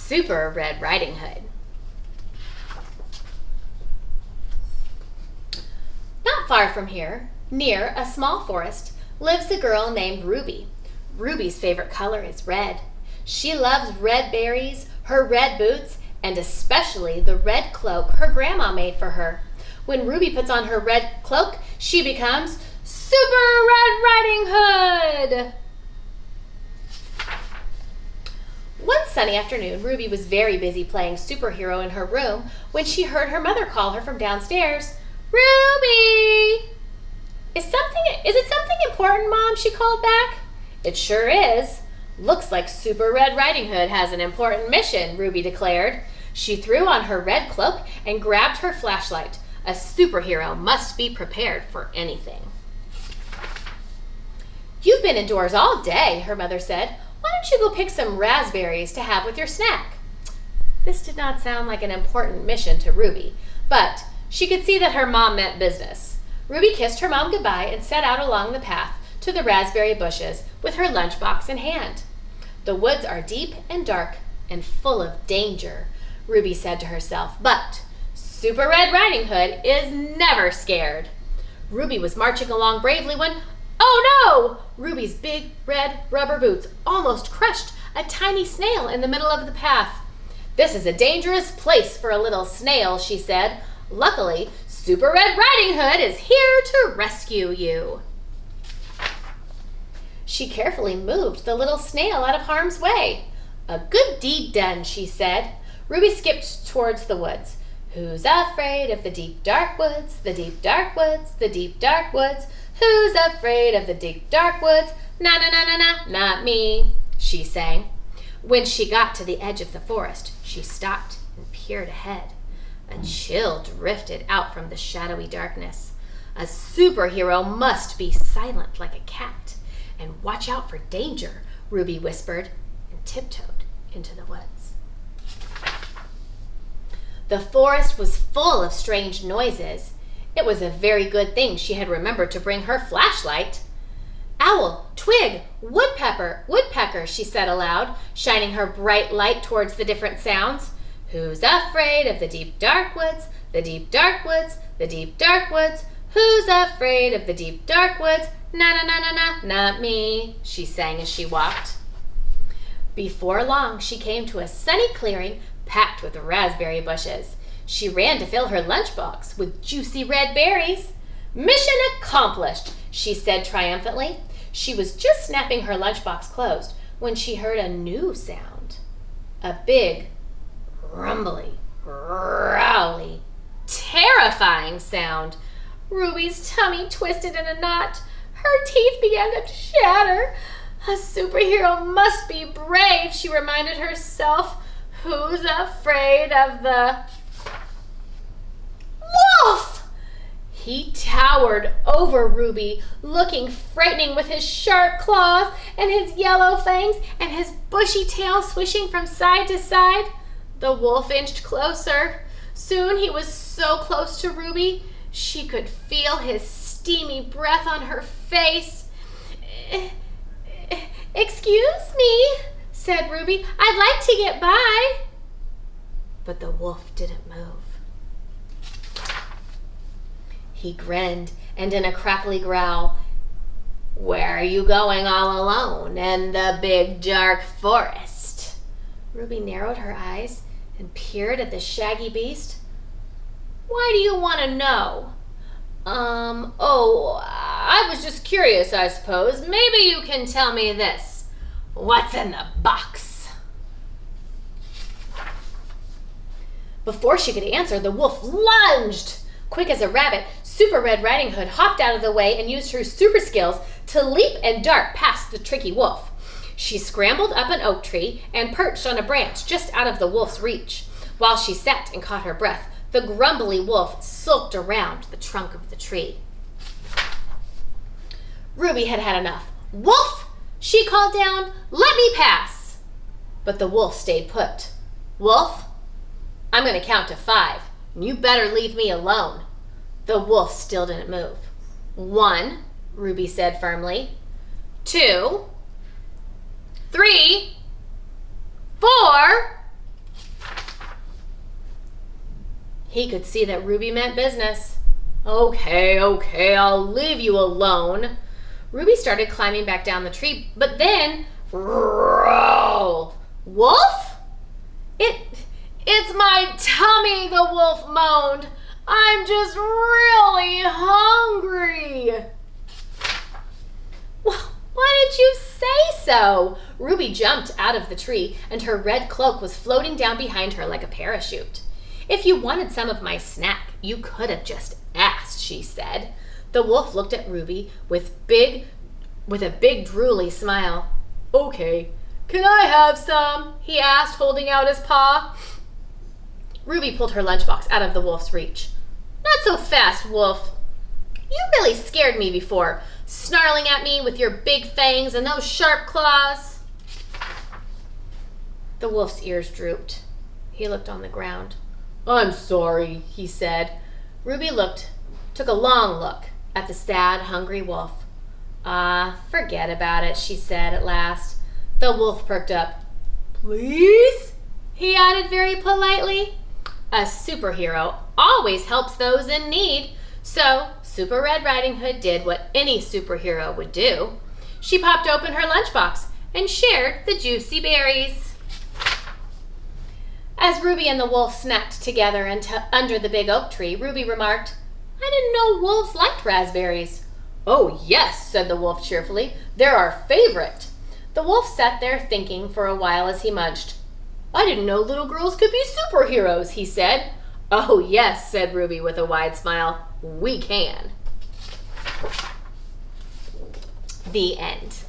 Super Red Riding Hood. Not far from here, near a small forest, lives a girl named Ruby. Ruby's favorite color is red. She loves red berries, her red boots, and especially the red cloak her grandma made for her. When Ruby puts on her red cloak, she becomes Super Red Riding Hood! One sunny afternoon, Ruby was very busy playing superhero in her room when she heard her mother call her from downstairs. Ruby! Is it something important, Mom? She called back. It sure is. Looks like Super Red Riding Hood has an important mission, Ruby declared. She threw on her red cloak and grabbed her flashlight. A superhero must be prepared for anything. You've been indoors all day, her mother said. Why don't you go pick some raspberries to have with your snack? This did not sound like an important mission to Ruby, but she could see that her mom meant business. Ruby kissed her mom goodbye and set out along the path to the raspberry bushes with her lunchbox in hand. The woods are deep and dark and full of danger, Ruby said to herself, but Super Red Riding Hood is never scared. Ruby was marching along bravely when, oh no! Ruby's big red rubber boots almost crushed a tiny snail in the middle of the path. This is a dangerous place for a little snail, she said. Luckily, Super Red Riding Hood is here to rescue you. She carefully moved the little snail out of harm's way. A good deed done, she said. Ruby skipped towards the woods. Who's afraid of the deep dark woods, the deep dark woods, the deep dark woods? Who's afraid of the deep dark woods? Na na na na na, not me, she sang. When she got to the edge of the forest, she stopped and peered ahead. A chill drifted out from the shadowy darkness. A superhero must be silent like a cat and watch out for danger, Ruby whispered and tiptoed into the woods. The forest was full of strange noises. It was a very good thing she had remembered to bring her flashlight. Owl, twig, woodpecker, she said aloud, shining her bright light towards the different sounds. Who's afraid of the deep dark woods, the deep dark woods, the deep dark woods? Who's afraid of the deep dark woods? Na na na na na, not me, she sang as she walked. Before long, she came to a sunny clearing packed with raspberry bushes. She ran to fill her lunchbox with juicy red berries. Mission accomplished, she said triumphantly. She was just snapping her lunchbox closed when she heard a new sound. A big, rumbly, growly, terrifying sound. Ruby's tummy twisted in a knot. Her teeth began to shatter. A superhero must be brave, she reminded herself. Who's afraid of the wolf? He towered over Ruby, looking frightening with his sharp claws and his yellow fangs and his bushy tail swishing from side to side. The wolf inched closer. Soon he was so close to Ruby, she could feel his steamy breath on her face. Excuse me, said Ruby. I'd like to get by. But the wolf didn't move. He grinned, and in a crackly growl, Where are you going all alone in the big dark forest? Ruby narrowed her eyes and peered at the shaggy beast. Why do you want to know? I was just curious, I suppose. Maybe you can tell me this. What's in the box? Before she could answer, the wolf lunged. Quick as a rabbit, Super Red Riding Hood hopped out of the way and used her super skills to leap and dart past the tricky wolf. She scrambled up an oak tree and perched on a branch just out of the wolf's reach. While she sat and caught her breath, the grumbly wolf sulked around the trunk of the tree. Ruby had had enough. Wolf, she called down, let me pass. But the wolf stayed put. Wolf, I'm going to count to 5. And you better leave me alone. The wolf still didn't move. 1, Ruby said firmly. 2, 3, 4. He could see that Ruby meant business. Okay, I'll leave you alone. Ruby started climbing back down the tree, but then, Wolf? It's my tummy, the wolf moaned. I'm just really hungry. Well, why did you say so? Ruby jumped out of the tree, and her red cloak was floating down behind her like a parachute. If you wanted some of my snack, you could have just asked, she said. The wolf looked at Ruby with a big drooly smile. Okay, can I have some? He asked, holding out his paw. Ruby pulled her lunchbox out of the wolf's reach. Not so fast, Wolf. You really scared me before, snarling at me with your big fangs and those sharp claws. The wolf's ears drooped. He looked on the ground. I'm sorry, he said. Ruby took a long look at the sad, hungry wolf. Forget about it, she said at last. The wolf perked up. Please? He added very politely. A superhero always helps those in need. So, Super Red Riding Hood did what any superhero would do. She popped open her lunchbox and shared the juicy berries. As Ruby and the wolf snacked together under the big oak tree, Ruby remarked, I didn't know wolves liked raspberries. Oh, yes, said the wolf cheerfully. They're our favorite. The wolf sat there thinking for a while as he munched. I didn't know little girls could be superheroes, he said. Oh, yes, said Ruby with a wide smile. We can. The end.